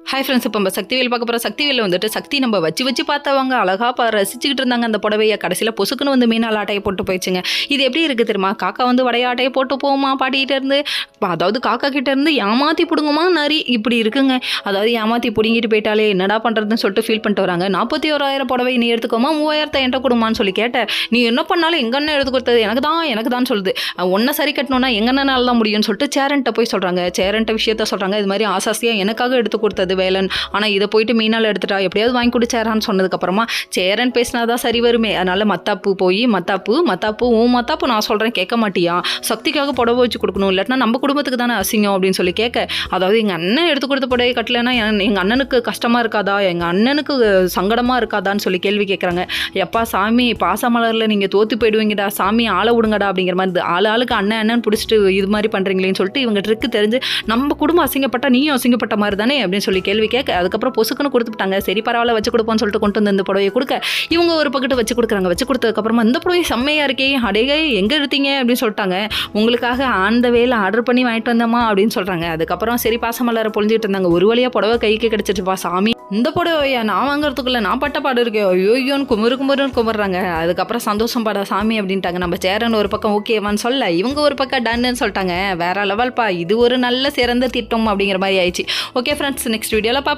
Hi friends, இப்போ நம்ம சக்திவேல் பார்க்க போகிற சக்திவேல் வந்துட்டு சக்தி நம்ம வச்சு பார்த்தவங்க அழகாக ரசிச்சுக்கிட்டு இருந்தாங்க அந்த புடவையை. கடைசியில் பொசுக்குன்னு வந்து மீனால் ஆட்டையை போட்டு போயிடுச்சுங்க. இது எப்படி இருக்குது தெரியுமா? காக்கா வந்து வடையாட்டையை போட்டு போகுமா பாட்டிகிட்ட இருந்து, அதாவது காக்கா கிட்ட இருந்து ஏமாற்றி பிடுங்குமா நரி, இப்படி இருக்குங்க. அதாவது ஏமாற்றி பிடுங்கிட்டு போயிட்டாலே என்னடா பண்ணுறதுன்னு சொல்லிட்டு ஃபீல் பண்ணிட்டு வராங்க. 41,000 புடவை நீ எடுத்துக்கோமா, 3,000 என்கிட்ட கொடுமான்னு சொல்லி கேட்டேன். நீ என்ன பண்ணாலும் எங்கள் அண்ணன் எடுத்து கொடுத்தது எனக்கு தான் சொல்லுது. ஒன்றை சரி கட்டணும்னா எங்கள் அண்ணனால தான் முடியும்னு சொல்லிட்டு சேரன்ட்ட போய் சொல்கிறாங்க. சேரன்ட்ட விஷயத்த சொல்கிறாங்க. இது மாதிரி ஆசாசியாக எனக்காக எடுத்து கொடுத்தது வேலன், ஆனால் இதை போயிட்டு மீனால் எடுத்துட்டா, எப்படியாவது வாங்கி கொடுச்சாரான்னு சொன்னதுக்கப்புறமா சேரன் பேசினாதான் சரி வருமே, அதனால மத்தாப்பு போய் மத்தாப்பு நான் சொல்கிறேன் கேட்க மாட்டியா, சக்திக்காக புடவை வச்சு கொடுக்கணும், இல்லாட்டினா நம்ம குடும்பத்துக்கு தானே அசிங்கம் அப்படின்னு சொல்லி கேட்க, அதாவது எங்கள் அண்ணன் எடுத்து கொடுத்த புடவை கட்டலைன்னா எங்கள் அண்ணனுக்கு கஷ்டமாக இருக்காதா, எங்கள் அண்ணனுக்கு சங்கடமாக இருக்காதான்னு சொல்லி கேள்வி கேட்குறாங்க. எப்பா சாமி, பாசமலரில் நீங்கள் தோற்று போயிடுவீங்கடா சாமி, ஆளை விடுங்கடா அப்படிங்கிற மாதிரி ஆளுக்கு அண்ணன் பிடிச்சிட்டு இது மாதிரி பண்ணுறீங்களேன்னு சொல்லிட்டு இவங்க ட்ரிக்கு தெரிஞ்சு நம்ம குடும்பம் அசிங்கப்பட்டா நீயும் அசிங்கப்பட்ட மாதிரி தானே அப்படின்னு சொல்லி கேள்வி கேட்க, அதுக்கப்புறம் பொசுக்குன்னு கொடுத்துட்டாங்க. சரி பரவாயில்ல வச்சு கொடுப்போம்னு சொல்லிட்டு கொண்டு வந்து இந்த புடவையை கொடுக்க, இவங்க ஒரு பக்கத்து வச்சு கொடுக்குறாங்க. வச்சு கொடுத்ததுக்கப்புறமா இந்த புடவை செம்மையாக இருக்கே, அடேகை எங்கே எடுத்தீங்க அப்படின்னு சொல்லிட்டாங்க. உங்களுக்காக அந்த வேலை ஆர்டர் பண்ணி வாங்கிட்டு வந்தோமா அப்படின்னு சொல்கிறாங்க. அதுக்கப்புறம் சரி பாசமலரை பொழிஞ்சிட்டு இருந்தாங்க. ஒரு வழியாக புடவை கைக்கு கிடச்சிட்டுப்பா சாமி, இந்த புடவையா நான் வாங்குறதுக்குள்ள நான் பட்ட பாடு இருக்கேன், ஐயோன்னு குமுறுன்னு குமுறாங்க. அதுக்கப்புறம் சந்தோஷம் பாடா சாமி அப்படின்ட்டாங்க. நம்ம சேரன் ஒரு பக்கம் ஓகேவான்னு சொல்ல, இவங்க ஒரு பக்கம் டன்னு சொல்லிட்டாங்க. வேற லெவல்ப்பா, இது ஒரு நல்ல சிறந்த திட்டம் அப்படிங்கிற மாதிரி ஆயிடுச்சு. ஓகே ஃப்ரெண்ட்ஸ், நெக்ஸ்ட் வீடியோவில் பார்ப்போம்.